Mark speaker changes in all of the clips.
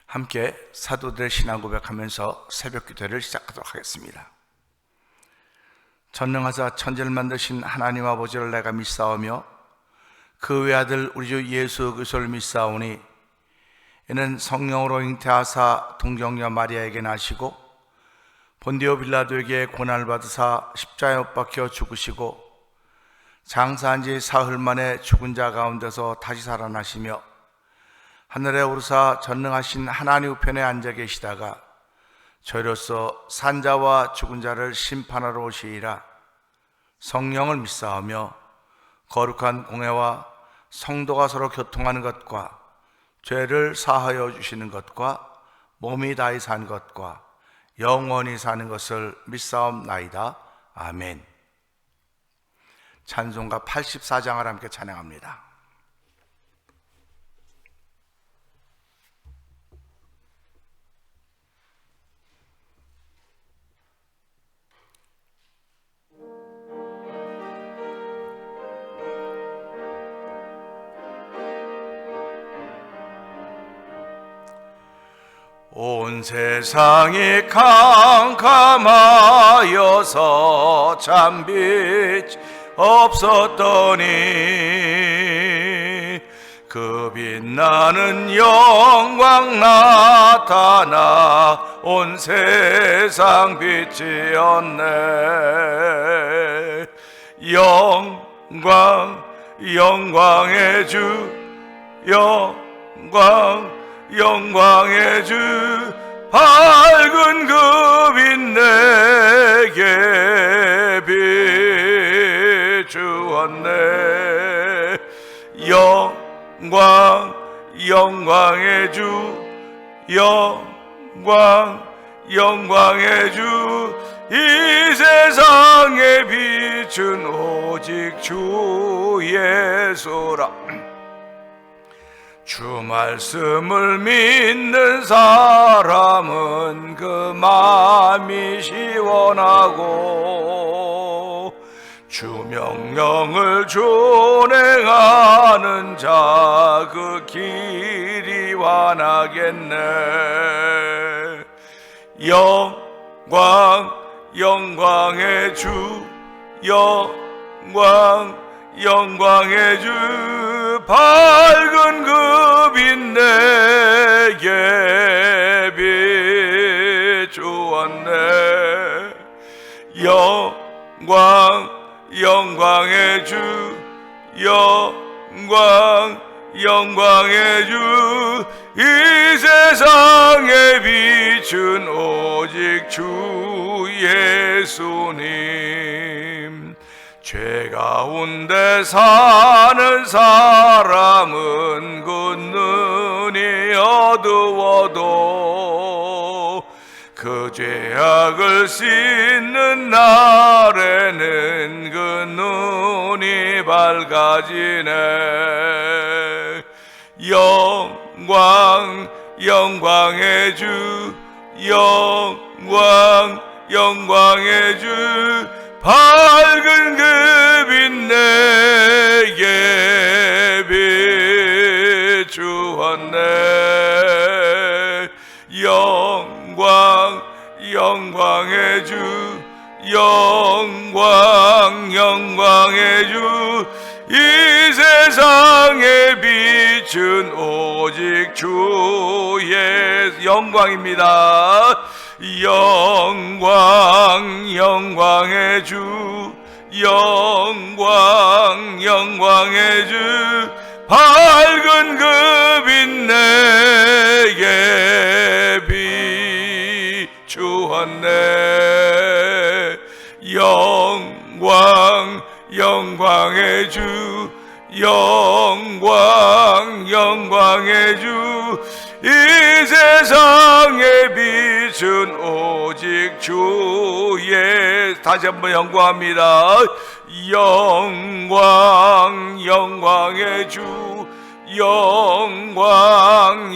Speaker 1: 함께 사도들의 신앙 고백하면서 새벽 기도를 시작하도록 하겠습니다. 전능하사 천지를 만드신 하나님 아버지를 내가 믿사오며 그 외아들 우리 주 예수 그리스도를 믿사오니 이는 성령으로 잉태하사 동정녀 마리아에게 나시고 본디오 빌라도에게 고난을 받으사 십자가에 못 박혀 죽으시고 장사한 지 사흘 만에 죽은 자 가운데서 다시 살아나시며 하늘에 오르사 전능하신 하나님 우편에 앉아 계시다가 저희로서 산자와 죽은 자를 심판하러 오시리라. 성령을 믿사오며 거룩한 공회와 성도가 서로 교통하는 것과 죄를 사하여 주시는 것과 몸이 다히 산 것과 영원히 사는 것을 믿사옵나이다. 아멘. 찬송가 84장을 함께 찬양합니다. 온 세상이 캄캄하여서 참 빛 없었더니 그 빛나는 영광 나타나 온 세상 빛이었네. 영광의 주 영광의 주 밝은 그 빛 내게 비추었네. 영광의 주 영광의 주 이 세상에 비춘 오직 주 예수라. 주 말씀을 믿는 사람은 그 마음이 시원하고 주 명령을 준행하는 자 그 길이 환하겠네. 영광의 주 영광의 주 밝은 그 빛 내게 비추었네. 영광의 주 영광의 주 이 세상에 비춘 오직 주 예수님. 죄 가운데 사는 사람은 그 눈이 어두워도 그 죄악을 씻는 날에는 그 눈이 밝아지네. 영광의 주 영광의 주 밝은 그 빛 내게 비추었네. 영광의 주 영광의 주 이 세상에 비춘 오직 주의 영광입니다. 영광의 주 영광의 주 밝은 그 빛 내게 비추었네. 영광의 주 영광의 주 이 세상에 비춘 오직 주의 다시 한번 영광합니다. 영광의 주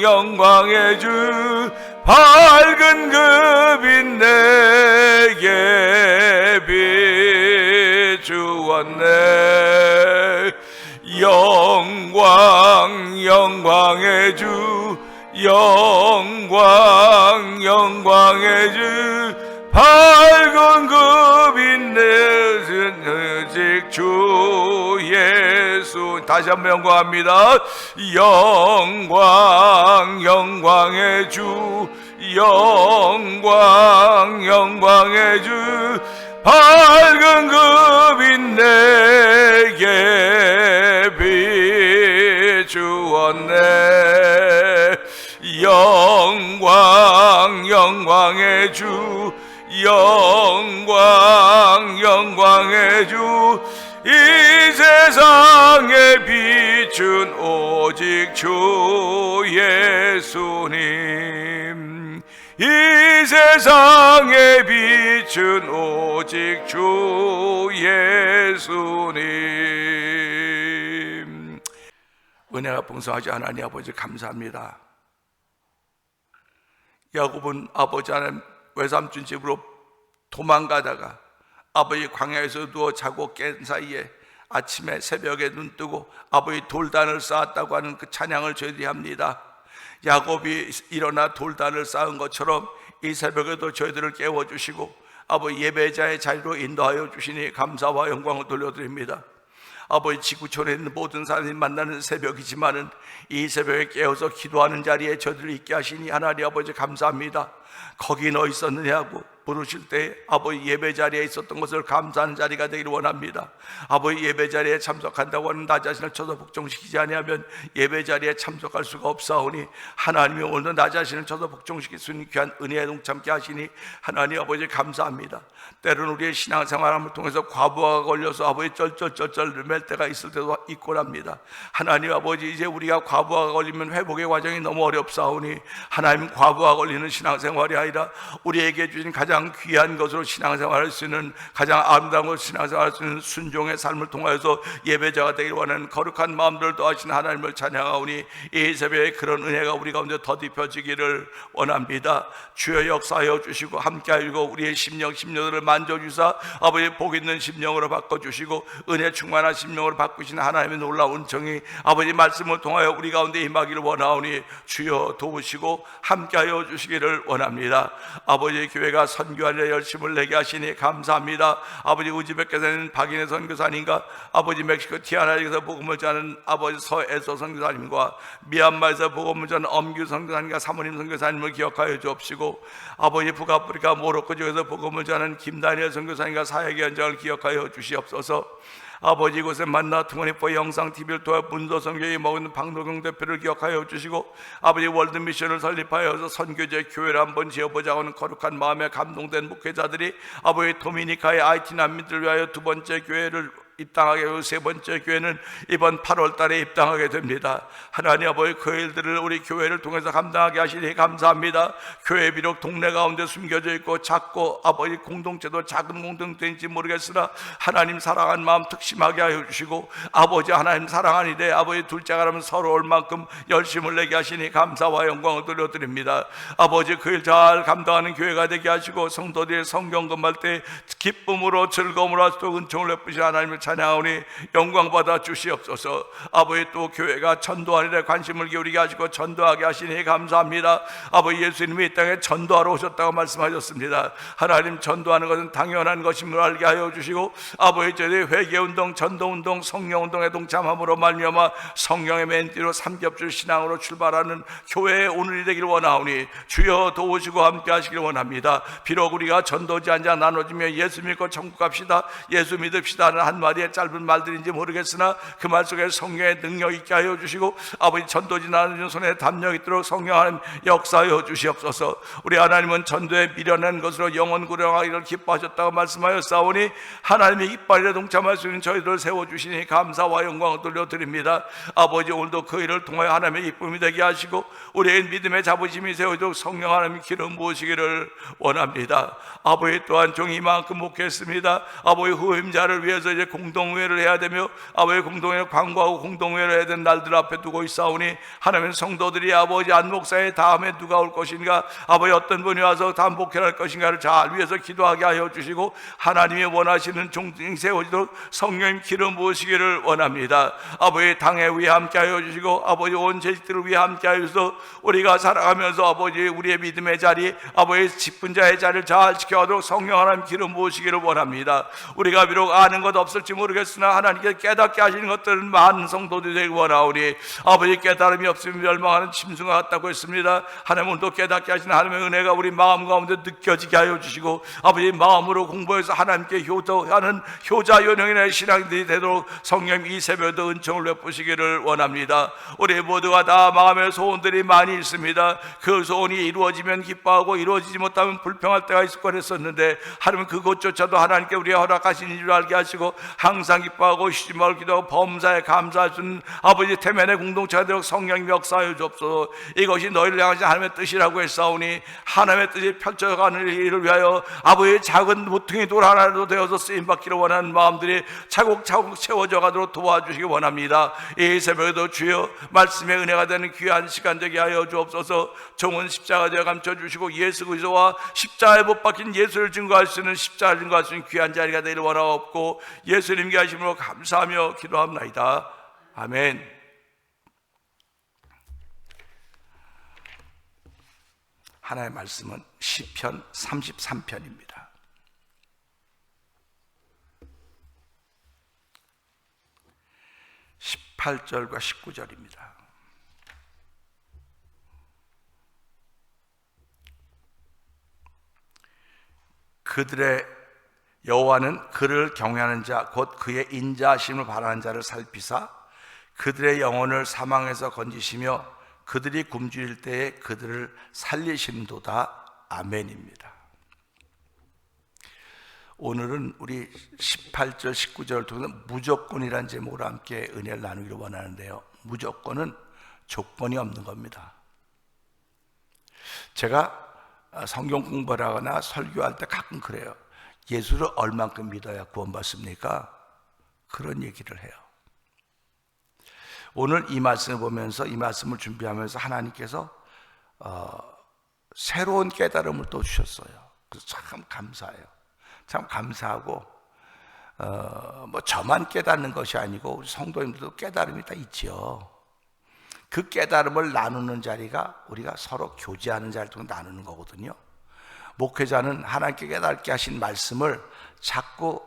Speaker 1: 영광의 주 밝은 그 빛 내게 비추었네. 영광의 주 영광 영광의 주 밝은 그 빛내신 오직 주 예수. 다시 한번 영광합니다. 영광 영광의 주 영광 영광의 주 밝은 그 빛 내게 비추었네. 영광 영광의 주 영광 영광의 주 이 세상에 비춘 오직 주 예수님. 이 세상에 비춘 오직 주 예수님. 은혜가 풍성하지 하나님 아버지 감사합니다. 야곱은 아버지 하나님 외삼촌 집으로 도망가다가 아버지 광야에서 누워 자고 깬 사이에 아침에 새벽에 눈 뜨고 아버지 돌단을 쌓았다고 하는 그 찬양을 저희들이 합니다. 야곱이 일어나 돌단을 쌓은 것처럼 이 새벽에도 저희들을 깨워주시고 아버지 예배자의 자리로 인도하여 주시니 감사와 영광을 돌려드립니다. 아버지 지구촌에 있는 모든 사람이 만나는 새벽이지만은 이 새벽에 깨어서 기도하는 자리에 저희들을 있게 하시니 하나님 아버지 감사합니다. 거기 너 있었느냐고 부르실 때 아버지 예배 자리에 있었던 것을 감사하는 자리가 되기를 원합니다. 아버지 예배 자리에 참석한다고 하는 나 자신을 쳐서 복종시키지 아니하면 예배 자리에 참석할 수가 없사오니 하나님이 오늘도 나 자신을 쳐서 복종시킬 수 있는 귀한 은혜에 동참케 하시니 하나님 아버지 감사합니다. 때로는 우리의 신앙생활을 통해서 과부하가 걸려서 아버지 쩔쩔쩔쩔 맬 때가 있을 때도 있고 합니다. 하나님 아버지 이제 우리가 과부하가 걸리면 회복의 과정이 너무 어렵사오니 하나님 과부하가 걸리는 신앙생활이 아니라 우리에게 주신 가장 귀한 것으로 신앙생활할 수 있는 가장 아름다운 것으로 신앙생활할 수 있는 순종의 삶을 통하여서 예배자가 되기를 원하는 거룩한 마음들을 더하신 하나님을 찬양하오니 이 새벽에 그런 은혜가 우리 가운데 더딥혀지기를 원합니다. 주여 역사하여 주시고 함께하시고 우리의 심령들을 만져주사 아버지 복 있는 심령으로 바꿔주시고 은혜 충만한 심령으로 바꾸시는 하나님의 놀라운 정이 아버지 말씀을 통하여 우리 가운데 임하기를 원하오니 주여 도우시고 함께하여 주시기를 원합니다. 아버지 교회가 선교하려 열심을 내게 하시니 감사합니다. 아버지 우즈베키스탄에는 박인혜 선교사님과 아버지 멕시코 티아나에서 복음을 전하는 아버지 서에서 선교사님과 미얀마에서 복음을 전하는 엄규 선교사님과 사모님 선교사님을 기억하여 주옵시고 아버지 북아프리카 모로코 지역에서 복음을 전하는 김다니엘 선교사님과 사역의 현장을 기억하여 주시옵소서. 아버지 이곳에 만나 투모니포 영상TV를 통해 문도선교에 먹는 박노경 대표를 기억하여 주시고 아버지 월드미션을 설립하여서 선교제 교회를 한번 지어보자고 하는 거룩한 마음에 감동된 목회자들이 아버지 도미니카의 IT 난민들을 위하여 두 번째 교회를 입당하게 하고 세 번째 교회는 이번 8월 달에 입당하게 됩니다. 하나님 아버지 그 일들을 우리 교회를 통해서 감당하게 하시니 감사합니다. 교회 비록 동네 가운데 숨겨져 있고 작고 아버지 공동체도 작은 공동체인지 모르겠으나 하나님 사랑하는 마음 특심하게 하여 주시고 아버지 하나님 사랑하니래 아버지 둘째가라면 서러울 만큼 열심을 내게 하시니 감사와 영광을 돌려드립니다. 아버지 그 일 잘 감당하는 교회가 되게 하시고 성도들의 성경 검할 때 기쁨으로 즐거움으로 또 은총을 베푸신 하나님을 찬양하오니 영광 받아 주시옵소서. 아버지 또 교회가 전도하는 데 관심을 기울이게 하시고 전도하게 하시니 감사합니다. 아버지 예수님이 이 땅에 전도하러 오셨다고 말씀하셨습니다. 하나님 전도하는 것은 당연한 것임을 알게 하여 주시고 아버지 저희 회개운동, 전도운동, 성령운동에 동참함으로 말미암아 성령의 맨띠로 삼겹줄 신앙으로 출발하는 교회의 오늘이 되기를 원하오니 주여 도우시고 함께 하시기를 원합니다. 비록 우리가 전도지 않자 나눠지며 예수 믿고 천국 갑시다, 예수 믿읍시다 하는 한마디의 짧은 말들인지 모르겠으나 그 말 속에 성령의 능력 있게 하여 주시고 아버지 전도지 나누는 손에 담력 있도록 성령 하나님 역사하여 주시옵소서. 우리 하나님은 전도에 미련한 것으로 영혼 구령하기를 기뻐하셨다고 말씀하였사오니 하나님의 이빨에 동참할 수 있는 저희들을 세워주시니 감사와 영광을 돌려드립니다. 아버지 오늘도 그 일을 통하여 하나님의 기쁨이 되게 하시고 우리의 믿음의 자부심이 세워지도록 성령 하나님의 기름 부으시기를 원합니다. 아버지 또한 종이 이만큼 목했습니다. 아버지 후임자를 위해서 이제 공동회를 해야 되며 아버지 공동회를 광고하고 공동회를 해야 되는 날들 앞에 두고 있사오니 하나님의 성도들이 아버지 안 목사의 다음에 누가 올 것인가, 아버지 어떤 분이 와서 다음 목회를 할 것인가를 잘 위해서 기도하게 하여 주시고 하나님이 원하시는 종ting 세워지도록 성령님 기름 부으시기를 원합니다. 아버지 당에 위해 함께 하여 주시고 아버지 온 재직들을 위해 함께 하여 주셔서 우리가 살아가면서 아버지 우리의 믿음의 자리, 아버지 직분자의 자리를 잘 지켜가도록 성령 하나님 기름 부으시기를 원합니다. 우리가 비록 아는 것 없을지 모르겠으나 하나님께 깨닫게 하시는 것들은 많은 성도들이 되길 원하오니 아버지 깨달음이 없으면 멸망하는 짐승과 같다고 했습니다. 하나님 오늘도 깨닫게 하시는 하나님의 은혜가 우리 마음 가운데 느껴지게 하여 주시고 아버지 마음으로 공부해서 하나님께 효도하는 효자 연영인의 신앙들이 되도록 성령 이 새벽에도 은총을 베푸시기를 원합니다. 우리 모두가 다 마음의 소원들이 많이 있습니다. 그 소원이 이루어지면 기뻐하고 이루어지지 못하면 불평할 때가 있을 뻔했었는데 하나님 그것조차도 하나님께 우리가 허락하신 줄 알게 하시고 항상 기뻐하고 쉬지 말고 기도하고 범사에 감사할 수 있는 아버지 태면의 공동체가 되도록 성령님 역사하여 주옵소서. 이것이 너희를 향하신 하나님의 뜻이라고 했사오니 하나님의 뜻이 펼쳐가는 일을 위하여 아버지의 작은 모퉁이 돌 하나라도 되어서 쓰임받기를 원하는 마음들이 차곡차곡 채워져 가도록 도와주시기 원합니다. 이 새벽에도 주여 말씀의 은혜가 되는 귀한 시간 되게 하여 주옵소서. 종은 십자가 되어 감춰주시고 예수 그리스도와 십자가에 못 박힌 예수를 증거할 수 있는 십자가를 증거할 수 있는 귀한 자리가 되기를 원하옵고 예수님께 하심으로 감사하며 기도합나이다. 아멘. 하나의 말씀은 시편 33편입니다. 18절과 19절입니다. 그들의 여호와는 그를 경외하는 자 곧 그의 인자하심을 바라는 자를 살피사 그들의 영혼을 사망에서 건지시며 그들이 굶주릴 때에 그들을 살리심도다. 아멘입니다. 오늘은 우리 18절 19절을 통해서 무조건이라는 제목으로 함께 은혜를 나누기를 원하는데요, 무조건은 조건이 없는 겁니다. 제가 성경 공부를 하거나 설교할 때 가끔 그래요. 예수를 얼만큼 믿어야 구원받습니까? 그런 얘기를 해요. 오늘 이 말씀을 보면서, 이 말씀을 준비하면서 하나님께서 새로운 깨달음을 또 주셨어요. 그래서 참 감사해요. 참 감사하고 뭐 저만 깨닫는 것이 아니고 우리 성도님들도 깨달음이 다 있지요. 그 깨달음을 나누는 자리가 우리가 서로 교제하는 자리를 통해 나누는 거거든요. 목회자는 하나님께 깨닫게 하신 말씀을 자꾸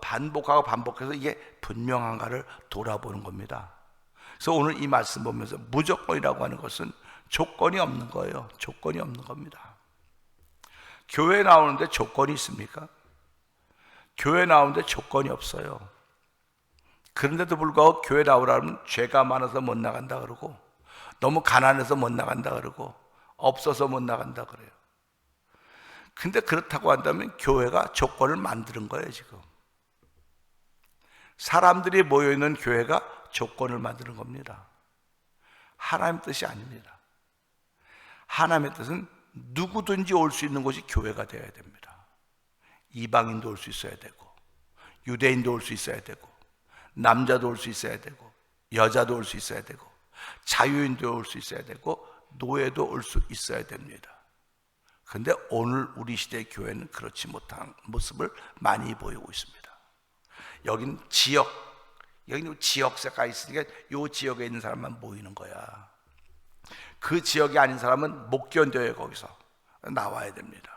Speaker 1: 반복하고 반복해서 이게 분명한가를 돌아보는 겁니다. 그래서 오늘 이 말씀 보면서 무조건이라고 하는 것은 조건이 없는 거예요. 조건이 없는 겁니다. 교회 나오는데 조건이 있습니까? 교회 나오는데 조건이 없어요. 그런데도 불구하고 교회 나오라면 죄가 많아서 못 나간다 그러고, 너무 가난해서 못 나간다 그러고, 없어서 못 나간다 그래요. 근데 그렇다고 한다면 교회가 조건을 만드는 거예요. 지금 사람들이 모여있는 교회가 조건을 만드는 겁니다. 하나님의 뜻이 아닙니다. 하나님의 뜻은 누구든지 올 수 있는 곳이 교회가 되어야 됩니다. 이방인도 올 수 있어야 되고, 유대인도 올 수 있어야 되고, 남자도 올 수 있어야 되고, 여자도 올 수 있어야 되고, 자유인도 올 수 있어야 되고, 노예도 올 수 있어야 됩니다. 그런데 오늘 우리 시대의 교회는 그렇지 못한 모습을 많이 보이고 있습니다. 여긴 여기는 지역세가 있으니까 이 지역에 있는 사람만 모이는 거야. 그 지역이 아닌 사람은 못 견뎌요. 거기서 나와야 됩니다.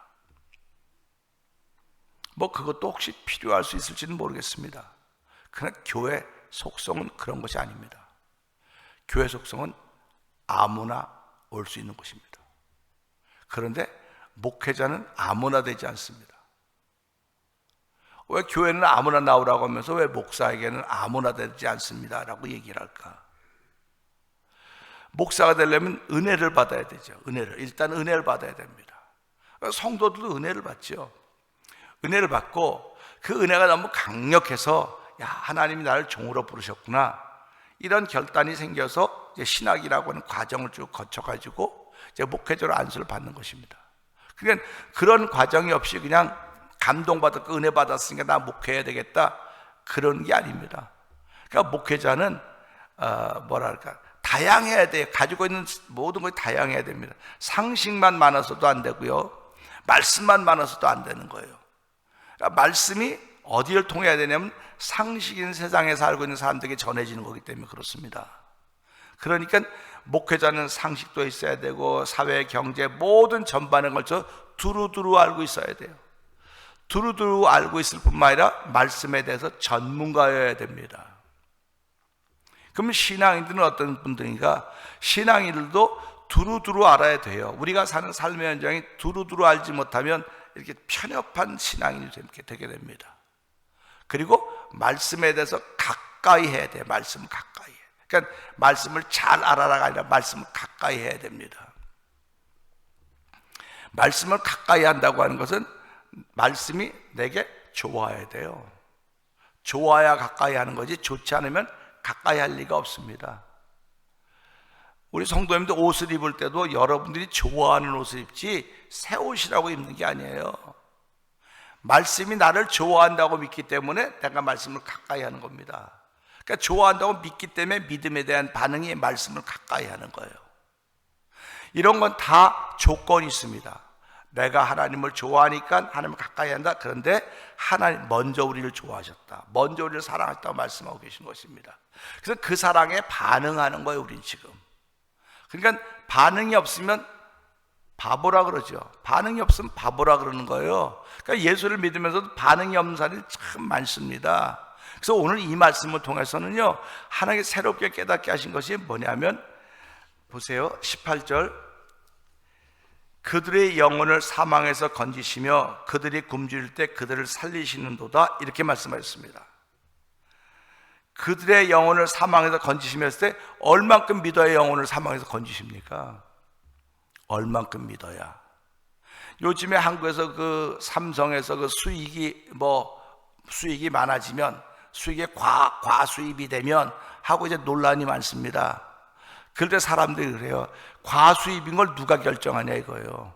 Speaker 1: 뭐 그것도 혹시 필요할 수 있을지는 모르겠습니다. 그러나 교회 속성은 그런 것이 아닙니다. 교회 속성은 아무나 올 수 있는 곳입니다. 그런데 목회자는 아무나 되지 않습니다. 왜 교회는 아무나 나오라고 하면서 왜 목사에게는 아무나 되지 않습니다 라고 얘기를 할까? 목사가 되려면 은혜를 받아야 되죠. 일단 은혜를 받아야 됩니다. 성도들도 은혜를 받죠. 은혜를 받고 그 은혜가 너무 강력해서 야, 하나님이 나를 종으로 부르셨구나, 이런 결단이 생겨서 이제 신학이라고 하는 과정을 쭉 거쳐가지고 이제 목회자로 안수를 받는 것입니다. 그러니까 그런 과정이 없이 그냥 감동받았고 은혜 받았으니까 나 목회해야 되겠다, 그런 게 아닙니다. 그러니까 목회자는 다양해야 돼요. 가지고 있는 모든 것이 다양해야 됩니다. 상식만 많아서도 안 되고요, 말씀만 많아서도 안 되는 거예요. 그러니까 말씀이 어디를 통해야 되냐면 상식인 세상에 살고 있는 사람들에게 전해지는 거기 때문에 그렇습니다. 그러니까 목회자는 상식도 있어야 되고 사회, 경제 모든 전반에 걸쳐 두루두루 알고 있어야 돼요. 두루두루 알고 있을 뿐만 아니라 말씀에 대해서 전문가여야 됩니다. 그러면 신앙인들은 어떤 분들인가? 신앙인들도 두루두루 알아야 돼요. 우리가 사는 삶의 현장이 두루두루 알지 못하면 이렇게 편협한 신앙인이 되게 됩니다. 그리고 말씀에 대해서 가까이 해야 돼요. 말씀을 가까이. 그러니까 말씀을 잘 알아라가 아니라 말씀을 가까이 해야 됩니다. 말씀을 가까이 한다고 하는 것은 말씀이 내게 좋아야 돼요. 좋아야 가까이 하는 거지, 좋지 않으면 가까이 할 리가 없습니다. 우리 성도님들 옷을 입을 때도 여러분들이 좋아하는 옷을 입지 새 옷이라고 입는 게 아니에요. 말씀이 나를 좋아한다고 믿기 때문에 내가 말씀을 가까이 하는 겁니다. 그러니까 좋아한다고 믿기 때문에 믿음에 대한 반응이 말씀을 가까이 하는 거예요. 이런 건 다 조건이 있습니다. 내가 하나님을 좋아하니까 하나님을 가까이 한다. 그런데 하나님 먼저 우리를 좋아하셨다, 먼저 우리를 사랑하셨다고 말씀하고 계신 것입니다. 그래서 그 사랑에 반응하는 거예요, 우린 지금. 그러니까 반응이 없으면 바보라 그러죠. 반응이 없으면 바보라 그러는 거예요. 그러니까 예수를 믿으면서도 반응이 없는 사람이 참 많습니다. 그래서 오늘 이 말씀을 통해서는요, 하나님께 새롭게 깨닫게 하신 것이 뭐냐면, 보세요, 18절. 그들의 영혼을 사망에서 건지시며 그들이 굶주릴 때 그들을 살리시는도다, 이렇게 말씀하셨습니다. 그들의 영혼을 사망에서 건지시면서 때 얼만큼 믿어야 영혼을 사망에서 건지십니까? 얼만큼 믿어야. 요즘에 한국에서 그 삼성에서 그 수익이 많아지면, 수익에 과수입이 되면 하고 이제 논란이 많습니다. 그럴 때 사람들이 그래요. 과수입인 걸 누가 결정하냐 이거예요.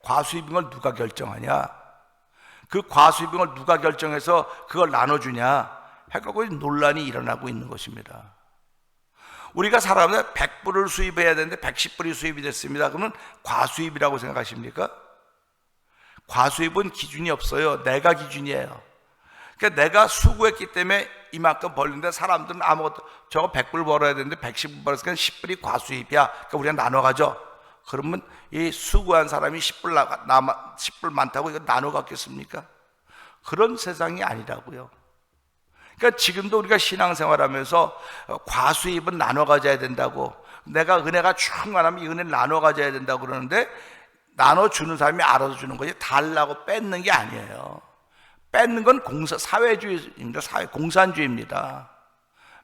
Speaker 1: 과수입인 걸 누가 결정하냐? 그 과수입인 걸 누가 결정해서 그걸 나눠주냐? 해갖고 논란이 일어나고 있는 것입니다. 우리가 살아가면서 100불을 수입해야 되는데 110불이 수입이 됐습니다. 그러면 과수입이라고 생각하십니까? 과수입은 기준이 없어요. 내가 기준이에요. 그러니까 내가 수고했기 때문에 이만큼 벌는데 사람들은 아무것도, 저거 100불 벌어야 되는데 110불 벌었으니까 10불이 과수입이야. 그러니까 우리가 나눠 가져. 그러면 이 수고한 사람이 10불 많다고 이거 나눠 갖겠습니까? 그런 세상이 아니라고요. 그러니까 지금도 우리가 신앙생활하면서 과수입은 나눠 가져야 된다고, 내가 은혜가 충만하면 이 은혜를 나눠 가져야 된다고 그러는데, 나눠주는 사람이 알아서 주는 거지 달라고 뺏는 게 아니에요. 뺏는 건 사회주의입니다. 공산주의입니다.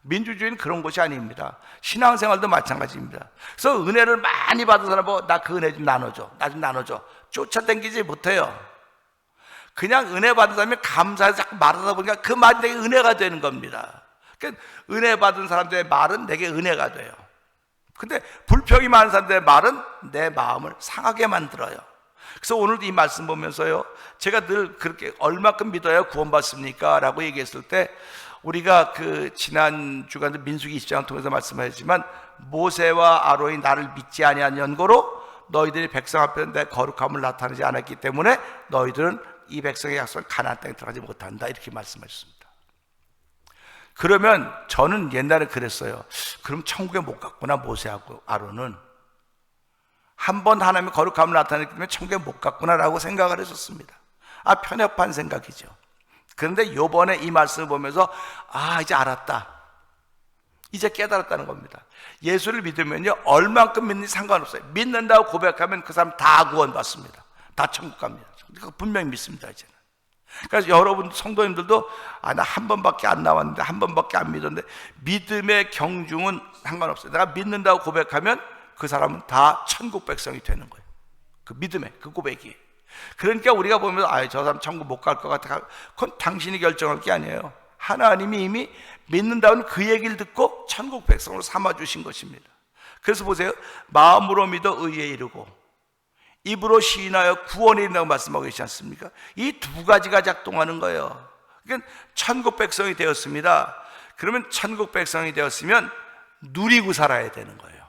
Speaker 1: 민주주의는 그런 것이 아닙니다. 신앙생활도 마찬가지입니다. 그래서 은혜를 많이 받은 사람 보고 나 그 은혜 좀 나눠줘, 나 좀 나눠줘, 쫓아다니지 못해요. 그냥 은혜 받은 사람이 감사해서 자꾸 말하다 보니까 그 말이 내게 은혜가 되는 겁니다. 그러니까 은혜 받은 사람들의 말은 내게 은혜가 돼요. 근데 불평이 많은 사람들의 말은 내 마음을 상하게 만들어요. 그래서 오늘도 이 말씀 보면서요, 제가 늘 그렇게 얼마큼 믿어야 구원받습니까? 라고 얘기했을 때, 우리가 그 지난 주간 민수기 20장을 통해서 말씀하셨지만, 모세와 아론이 나를 믿지 아니한 연고로 너희들이 백성 앞에 내 거룩함을 나타내지 않았기 때문에 너희들은 이 백성의 약속한 가나안 땅에 들어가지 못한다, 이렇게 말씀하셨습니다. 그러면 저는 옛날에 그랬어요. 그럼 천국에 못 갔구나, 모세하고 아론은. 한 번 하나님의 거룩함을 나타냈기 때문에 천국에 못 갔구나라고 생각을 했었습니다. 편협한 생각이죠. 그런데 요번에 이 말씀을 보면서 이제 알았다, 이제 깨달았다는 겁니다. 예수를 믿으면요, 얼만큼 믿는지 상관없어요. 믿는다고 고백하면 그 사람 다 구원받습니다. 다 천국 갑니다. 분명히 믿습니다, 이제는. 그래서 여러분 성도님들도 나 한 번밖에 안 나왔는데, 한 번밖에 안 믿었는데, 믿음의 경중은 상관없어요. 내가 믿는다고 고백하면 그 사람은 다 천국 백성이 되는 거예요. 그 믿음의 그 고백이. 그러니까 우리가 보면서 저 사람 천국 못 갈 것 같아, 그건 당신이 결정할 게 아니에요. 하나님이 이미 믿는다는 그 얘기를 듣고 천국 백성으로 삼아주신 것입니다. 그래서 보세요, 마음으로 믿어 의에 이르고 입으로 시인하여 구원에 이른다고 말씀하고 계시지 않습니까? 이 두 가지가 작동하는 거예요. 그러니까 천국 백성이 되었습니다. 그러면 천국 백성이 되었으면 누리고 살아야 되는 거예요.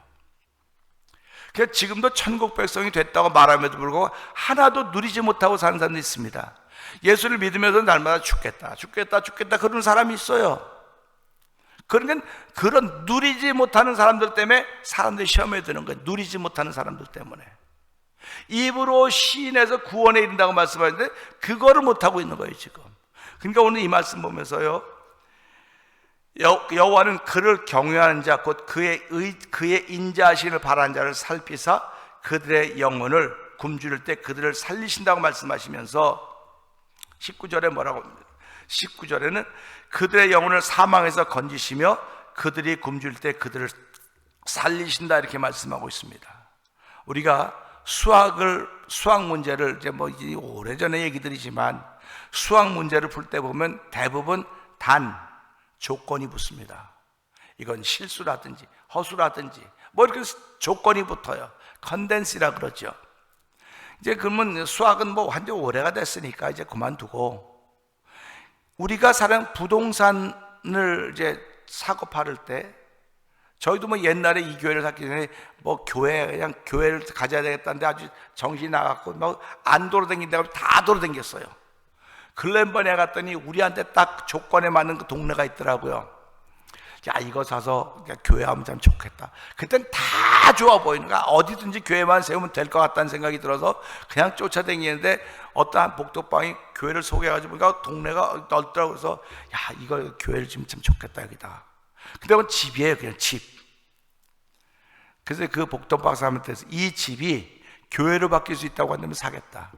Speaker 1: 그러니까 지금도 천국 백성이 됐다고 말함에도 불구하고 하나도 누리지 못하고 사는 사람도 있습니다. 예수를 믿으면서 날마다 죽겠다 그러는 사람이 있어요. 그러니까 그런 누리지 못하는 사람들 때문에 사람들이 시험에 드는 거예요. 누리지 못하는 사람들 때문에. 입으로 시인해서 구원에 이른다고 말씀하는데 그거를 못하고 있는 거예요 지금. 그러니까 오늘 이 말씀 보면서요, 여호와는 그를 경외하는 자 곧 그의 인자하심을 바라는 자를 살피사 그들의 영혼을 굶주릴 때 그들을 살리신다고 말씀하시면서 19절에 뭐라고 합니다. 19절에는 그들의 영혼을 사망에서 건지시며 그들이 굶주릴 때 그들을 살리신다 이렇게 말씀하고 있습니다. 우리가 수학 문제를 이제 오래전에 얘기들이지만 수학 문제를 풀 때 보면 대부분 조건이 붙습니다. 이건 실수라든지 허수라든지 이렇게 조건이 붙어요. 컨덴스라 그러죠. 이제 그러면 수학은 완전 오래가 됐으니까 이제 그만두고, 우리가 사는 부동산을 이제 사고 팔을 때, 저희도 옛날에 이 교회를 샀기 전에 그냥 교회를 가져야 되겠다는데 아주 정신이 나갔고 안 돌아다닌다고 다 돌아다녔어요. 글렌번에 갔더니 우리한테 딱 조건에 맞는 그 동네가 있더라고요. 야, 이거 사서 교회 하면 참 좋겠다. 그땐 다 좋아 보이는 거야. 어디든지 교회만 세우면 될 것 같다는 생각이 들어서 그냥 쫓아다니는데 어떠한 복덕방이 교회를 소개해가지고 보니까 동네가 넓더라고. 그래서 야, 이거 교회를 지금 참 좋겠다 여기다. 근데 집이에요, 그냥 집. 그래서 그 복덕방 사람한테서 이 집이 교회로 바뀔 수 있다고 한다면 사겠다.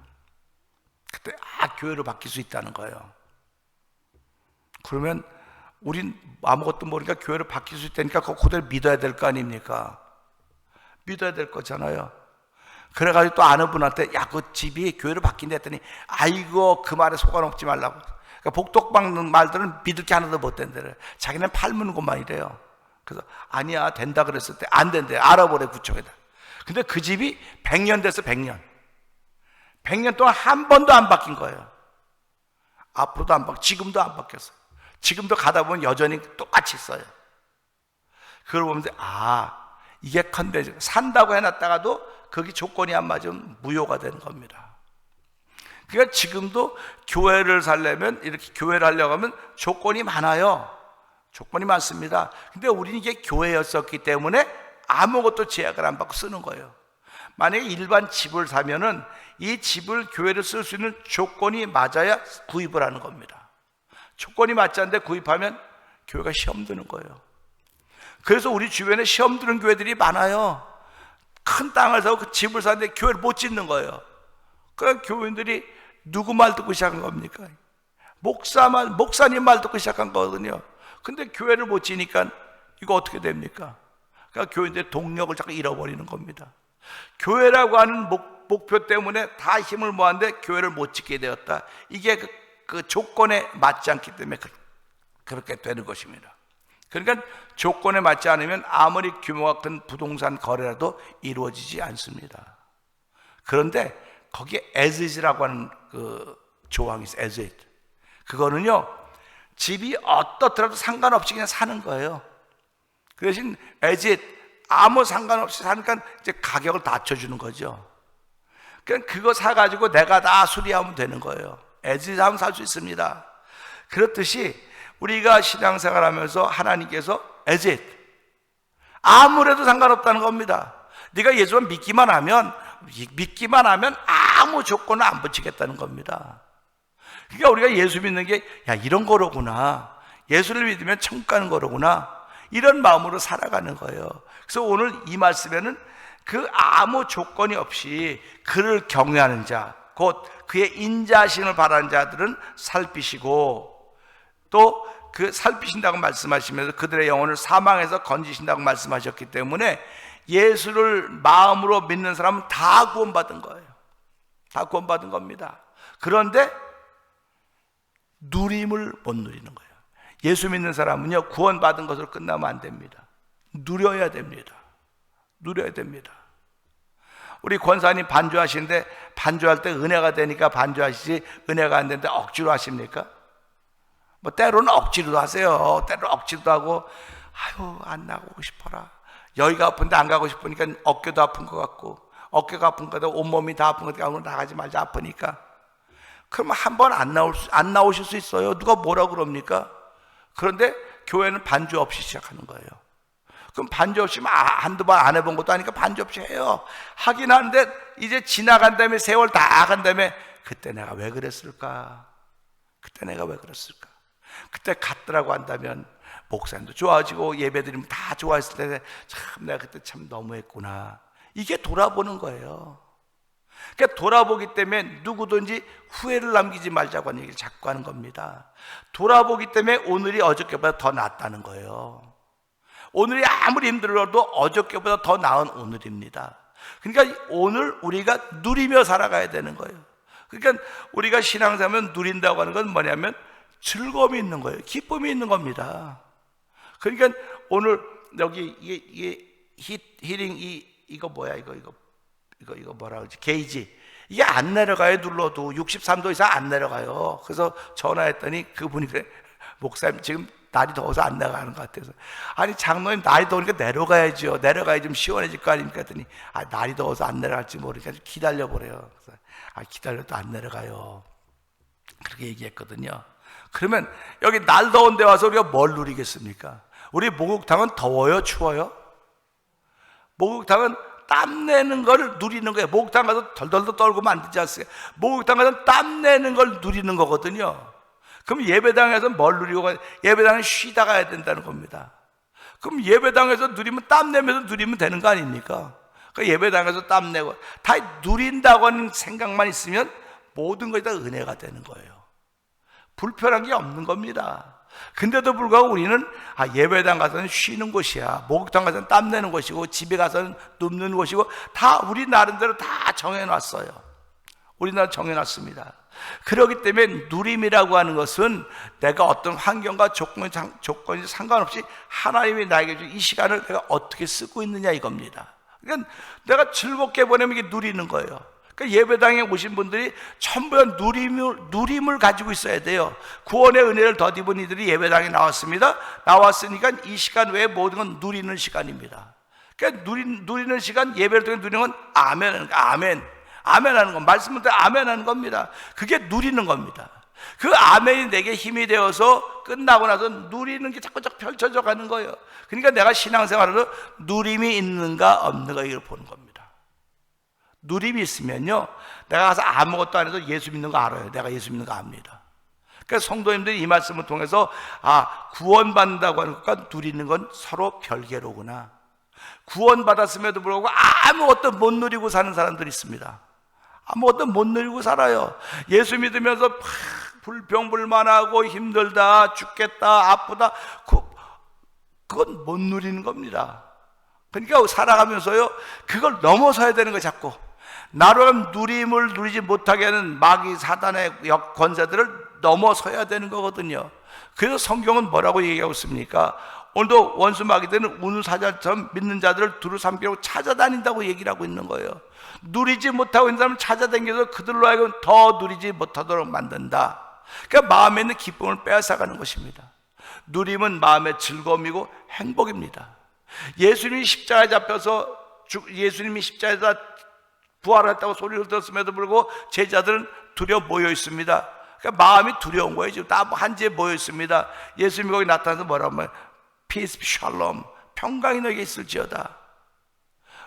Speaker 1: 그때 교회로 바뀔 수 있다는 거예요. 그러면 우린 아무것도 모르니까 교회로 바뀔 수 있다니까 그대로 믿어야 될 거 아닙니까? 믿어야 될 거잖아요. 그래가지고 또 아는 분한테 야, 그 집이 교회로 바뀐다 했더니 아이고 그 말에 속아 넘지 말라고. 그러니까 복덕방 말들은 믿을 게 하나도 못 된대요. 자기는 팔무는 것만 이래요. 그래서 아니야 된다 그랬을 때 안 된대. 알아보래 구청에다. 근데 그 집이 100년 됐어. 100년 동안 한 번도 안 바뀐 거예요. 앞으로도 안 바뀌고 지금도 안 바뀌었어요. 지금도 가다 보면 여전히 똑같이 있어요. 그걸 보면서 이게 컨벤션, 산다고 해놨다가도 거기 조건이 안 맞으면 무효가 되는 겁니다. 그러니까 지금도 교회를 살려면, 이렇게 교회를 하려고 하면 조건이 많아요. 조건이 많습니다. 근데 우리는 이게 교회였었기 때문에 아무것도 제약을 안 받고 쓰는 거예요. 만약에 일반 집을 사면은 이 집을 교회를 쓸 수 있는 조건이 맞아야 구입을 하는 겁니다. 조건이 맞지 않는데 구입하면 교회가 시험 드는 거예요. 그래서 우리 주변에 시험 드는 교회들이 많아요. 큰 땅을 사고 그 집을 사는데 교회를 못 짓는 거예요. 그러니까 교인들이 누구 말 듣고 시작한 겁니까? 목사님 말 듣고 시작한 거거든요. 근데 교회를 못 지니까 이거 어떻게 됩니까? 그러니까 교인들의 동력을 자꾸 잃어버리는 겁니다. 교회라고 하는 목표 때문에 다 힘을 모았는데 교회를 못 짓게 되었다. 이게 그 조건에 맞지 않기 때문에 그렇게 되는 것입니다. 그러니까 조건에 맞지 않으면 아무리 규모가 큰 부동산 거래라도 이루어지지 않습니다. 그런데 거기에 as is라고 하는 그 조항이 있어요. as is. 그거는요, 집이 어떻더라도 상관없이 그냥 사는 거예요. 그 대신 as is, 아무 상관없이 사니까 이제 가격을 낮춰주는 거죠. 그냥 그거 사가지고 내가 다 수리하면 되는 거예요. as is 하면 살 수 있습니다. 그렇듯이 우리가 신앙생활 하면서 하나님께서 as is, 아무래도 상관없다는 겁니다. 네가 예수만 믿기만 하면 아무 조건을 안 붙이겠다는 겁니다. 그러니까 우리가 예수 믿는 게 이런 거로구나, 예수를 믿으면 천국 가는 거로구나, 이런 마음으로 살아가는 거예요. 그래서 오늘 이 말씀에는 그 아무 조건이 없이 그를 경외하는 자, 곧 그의 인자하심을 바라는 자들은 살피시고, 또 그 살피신다고 말씀하시면서 그들의 영혼을 사망에서 건지신다고 말씀하셨기 때문에 예수를 마음으로 믿는 사람은 다 구원받은 거예요. 다 구원받은 겁니다. 그런데 누림을 못 누리는 거예요. 예수 믿는 사람은요, 구원받은 것으로 끝나면 안 됩니다. 누려야 됩니다. 누려야 됩니다. 우리 권사님 반주하시는데 반주할 때 은혜가 되니까 반주하시지, 은혜가 안 되는데 억지로 하십니까? 뭐 때로는 억지로도 하세요. 때로는 억지로도 하고, 아유 안 나가고 싶어라. 여기가 아픈데 안 가고 싶으니까 어깨도 아픈 것 같고, 어깨가 아픈 거다 온몸이 다 아픈 것 같고, 나가지 말자 아프니까. 그러면 한 번 안 나오실 수 있어요. 누가 뭐라 그럽니까? 그런데 교회는 반주 없이 시작하는 거예요. 그럼 반주 없이 한두 번 안 해본 것도 아니까 반주 없이 해요. 하긴 하는데 이제 지나간 다음에 세월 다 간 다음에 그때 내가 왜 그랬을까? 그때 내가 왜 그랬을까? 그때 갔더라고 한다면 목사님도 좋아지고 예배드리면 다 좋아했을 때 참 내가 그때 참 너무했구나. 이게 돌아보는 거예요. 그러니까 돌아보기 때문에 누구든지 후회를 남기지 말자고 하는 얘기를 자꾸 하는 겁니다. 돌아보기 때문에 오늘이 어저께보다 더 낫다는 거예요. 오늘이 아무리 힘들어도 어저께보다 더 나은 오늘입니다. 그러니까 오늘 우리가 누리며 살아가야 되는 거예요. 그러니까 우리가 신앙생활하면 누린다고 하는 건 뭐냐면 즐거움이 있는 거예요. 기쁨이 있는 겁니다. 그러니까 오늘 여기 이게 히링 이거 뭐야 이거 뭐라 그러지? 게이지. 이게 안 내려가요. 눌러도 63도 이상 안 내려가요. 그래서 전화했더니 그분이 그래, 목사님 지금 날이 더워서 안 내려가는 것 같아서. 아니 장로님 날이 더우니까 내려가야죠. 내려가야 좀 시원해질 거 아닙니까? 했더니 날이 더워서 안 내려갈지 모르니까 기다려보래요. 그래서 기다려도 안 내려가요. 그렇게 얘기했거든요. 그러면 여기 날 더운 데 와서 우리가 뭘 누리겠습니까? 우리 목욕탕은 더워요? 추워요? 목욕탕은 땀 내는 걸 누리는 거예요. 목욕탕 가서 덜덜덜 떨고 만들지 않습니까? 목욕탕 가서 땀 내는 걸 누리는 거거든요. 그럼 예배당에서 뭘 누리고 가요? 예배당은 쉬다 가야 된다는 겁니다. 그럼 예배당에서 누리면 땀 내면서 누리면 되는 거 아닙니까? 그 예배당에서 땀 내고 다 누린다고 하는 생각만 있으면 모든 것이 다 은혜가 되는 거예요. 불편한 게 없는 겁니다. 근데도 불구하고 우리는 예배당 가서는 쉬는 곳이야, 목욕탕 가서는 땀 내는 곳이고, 집에 가서는 눕는 곳이고, 다 우리 나름대로 다 정해놨어요. 우리나라 정해놨습니다. 그렇기 때문에 누림이라고 하는 것은 내가 어떤 환경과 조건이 상관없이 하나님이 나에게 준 이 시간을 내가 어떻게 쓰고 있느냐 이겁니다. 그러니까 내가 즐겁게 보내면 이게 누리는 거예요. 그러니까 예배당에 오신 분들이 전부 다 누림을 가지고 있어야 돼요. 구원의 은혜를 덧입은 이들이 예배당에 나왔습니다. 나왔으니까 이 시간 외에 모든 건 누리는 시간입니다. 그러니까 누리는 시간, 예배를 통해 누리는 건 아멘 하는 거, 아멘 하는 건, 말씀을 듣고 아멘 하는 겁니다. 그게 누리는 겁니다. 그 아멘이 내게 힘이 되어서 끝나고 나서 누리는 게 자꾸 펼쳐져 가는 거예요. 그러니까 내가 신앙생활에서 누림이 있는가 없는가 이걸 보는 겁니다. 누림이 있으면요, 내가 가서 아무것도 안 해도 예수 믿는 거 알아요. 내가 예수 믿는 거 압니다. 그러니까 성도님들이 이 말씀을 통해서 구원받는다고 하는 것과 누리는 건 서로 별개로구나. 구원받았음에도 불구하고 아무것도 못 누리고 사는 사람들이 있습니다. 아무것도 못 누리고 살아요. 예수 믿으면서 불평불만하고 힘들다, 죽겠다, 아프다, 그건 못 누리는 겁니다. 그러니까 살아가면서요, 그걸 넘어서야 되는 거예요. 자꾸 나름 누림을 누리지 못하게 하는 마귀 사단의 권세들을 넘어서야 되는 거거든요. 그래서 성경은 뭐라고 얘기하고 있습니까? 오늘도 원수 마귀들은 우는 사자처럼 믿는 자들을 두루 삼키려고 찾아다닌다고 얘기를 하고 있는 거예요. 누리지 못하고 있는 사람을 찾아다니면서 그들로 하여금 더 누리지 못하도록 만든다. 그러니까 마음에 있는 기쁨을 빼앗아가는 것입니다. 누림은 마음의 즐거움이고 행복입니다. 예수님이 십자가에 잡혀서 예수님이 십자가에서 부활했다고 소리를 들었음에도 불구하고 제자들은 두려워 모여 있습니다. 그러니까 마음이 두려운 거예요. 지금 다 한지에 모여 있습니다. 예수님이 거기 나타나서 뭐라고 하면 Peace, Shalom, 평강이 너에게 있을지어다.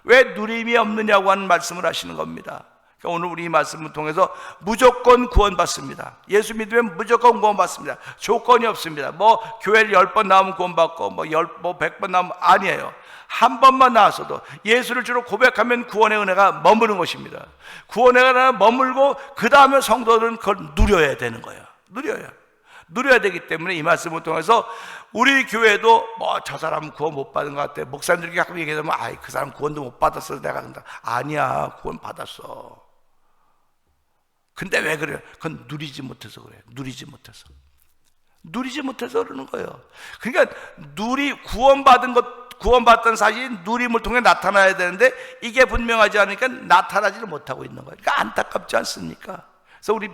Speaker 1: 왜 누림이 없느냐고 하는 말씀을 하시는 겁니다. 그러니까 오늘 우리 이 말씀을 통해서 무조건 구원받습니다. 예수 믿으면 무조건 구원받습니다. 조건이 없습니다. 뭐 교회를 10번 나오면 구원받고 뭐 100번 나오면 아니에요. 한 번만 나왔어도 예수를 주로 고백하면 구원의 은혜가 머무는 것입니다. 구원의 은혜가 머물고 그 다음에 성도들은 그걸 누려야 되는 거예요. 누려야 되기 때문에 이 말씀을 통해서 우리 교회도 뭐 저 사람은 구원 못 받은 것 같아. 목사님들이 가끔 얘기하면 그 사람 구원도 못 받았어. 내가 그런다. 아니야, 구원 받았어. 근데 왜 그래요? 그건 누리지 못해서 그래요. 누리지 못해서 그러는 거예요. 그러니까 구원받던 사실이 누림을 통해 나타나야 되는데 이게 분명하지 않으니까 나타나지를 못하고 있는 거예요. 그러니까 안타깝지 않습니까? 그래서 우리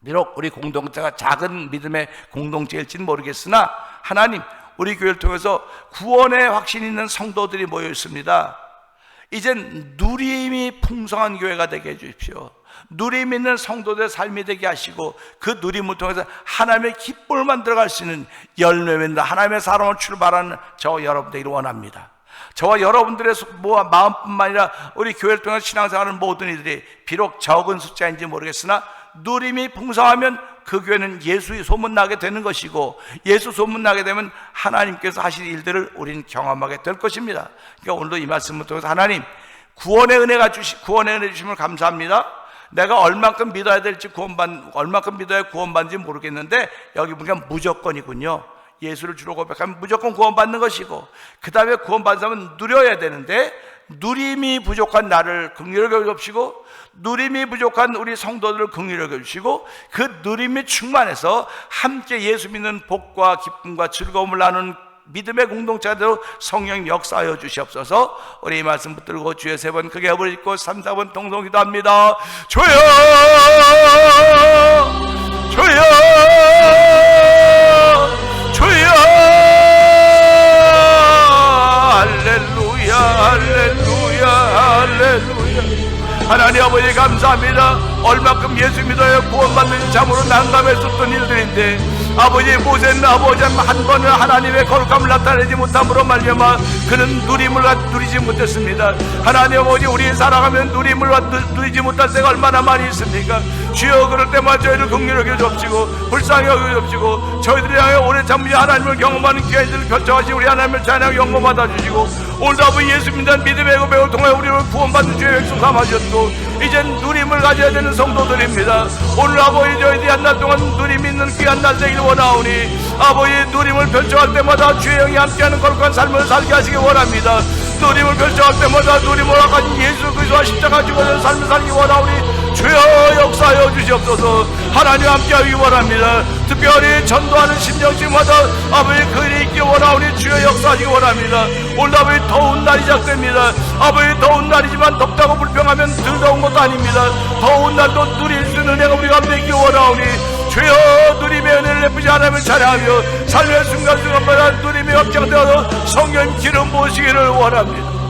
Speaker 1: 비록 우리 공동체가 작은 믿음의 공동체일지는 모르겠으나 하나님, 우리 교회를 통해서 구원의 확신이 있는 성도들이 모여 있습니다. 이젠 누림이 풍성한 교회가 되게 해주십시오. 누림 있는 성도들의 삶이 되게 하시고, 그 누림을 통해서 하나님의 기쁨을 만들어갈 수 있는 열매 맺는 하나님의 사람을 출발하는 저와 여러분들이 원합니다. 저와 여러분들의 마음뿐만 아니라 우리 교회를 통해서 신앙생활하는 모든 이들이 비록 적은 숫자인지 모르겠으나 누림이 풍성하면 그 교회는 예수의 소문나게 되는 것이고, 예수 소문나게 되면 하나님께서 하실 일들을 우리는 경험하게 될 것입니다. 그러니까 오늘도 이 말씀을 통해서 하나님, 구원의 은혜 주심을 감사합니다. 내가 얼만큼 믿어야 될지 얼만큼 믿어야 구원받는지 모르겠는데 여기 보니까 무조건이군요. 예수를 주로 고백하면 무조건 구원받는 것이고, 그 다음에 구원받는 사람은 누려야 되는데, 누림이 부족한 나를 긍휼히 여겨주시고, 누림이 부족한 우리 성도들을 긍휼히 여겨주시고, 그 누림이 충만해서 함께 예수 믿는 복과 기쁨과 즐거움을 나누는 믿음의 공동체가 되도록 성령 역사하여 주시옵소서. 우리 이 말씀 붙들고 주의 세 번 크게 합을 읽고 3, 4번 동성 기도합니다. 주여 주여 주여 할렐루야 할렐루야 할렐루야. 하나님 아버지 감사합니다. 얼마큼 예수 믿어야 구원받는 참으로 난감했었던 일들인데, 아버지 모세는 아버지 한 번은 하나님의 거룩함을 나타내지 못함으로 말미암아 그는 누림을 누리지 못했습니다. 하나님 아버지, 우리 살아가면 누림을 누리지 못할 때가 얼마나 많이 있습니까? 주여, 그럴 때마다 저희를 긍휼히 여겨주시고 불쌍히 여겨주시고, 저희들이 향해 오래 참으 하나님을 경험하는 기회들을 펼쳐가시고 우리 하나님을 찬양 영광 받아주시고, 오늘도 아버지 예수 믿는 믿음의 고백을 통해 우리를 구원받는 주의 백성 삼아주셨고, 이젠 누림을 가져야 되는 성도들입니다. 오늘 아버지 저희들이 한 날 동안 누림 있는 귀한 날 되기를 원하오니, 아버지 누림을 펼쳐갈 때마다 주의 영이 함께하는 거룩한 삶을 살게 하시기 원합니다. 누림을 펼쳐갈 때마다 누림을 허락하신 예수 그리스도와 십자가 죽어서 삶을 살기 원하오니 주여 역사하여 주시옵소서. 하나님 함께하기 원합니다. 특별히 전도하는 심정심마다 아버지 그 일이 있기 원하오니 주여 역사하시기 원합니다. 오늘 아버지 더운 날이 시작됩니다. 아버지 더운 날이지만 덥다고 불평하면 덜 더운 것도 아닙니다. 더운 날도 누릴 수 있는 은혜가 우리 가운데 있기 원하오니 주여 누림의 은혜를 내쁘지 하나님을 찬양하며 삶의 순간순간마다 누림이 확장되어서 성령 기름 부으시기를 원합니다.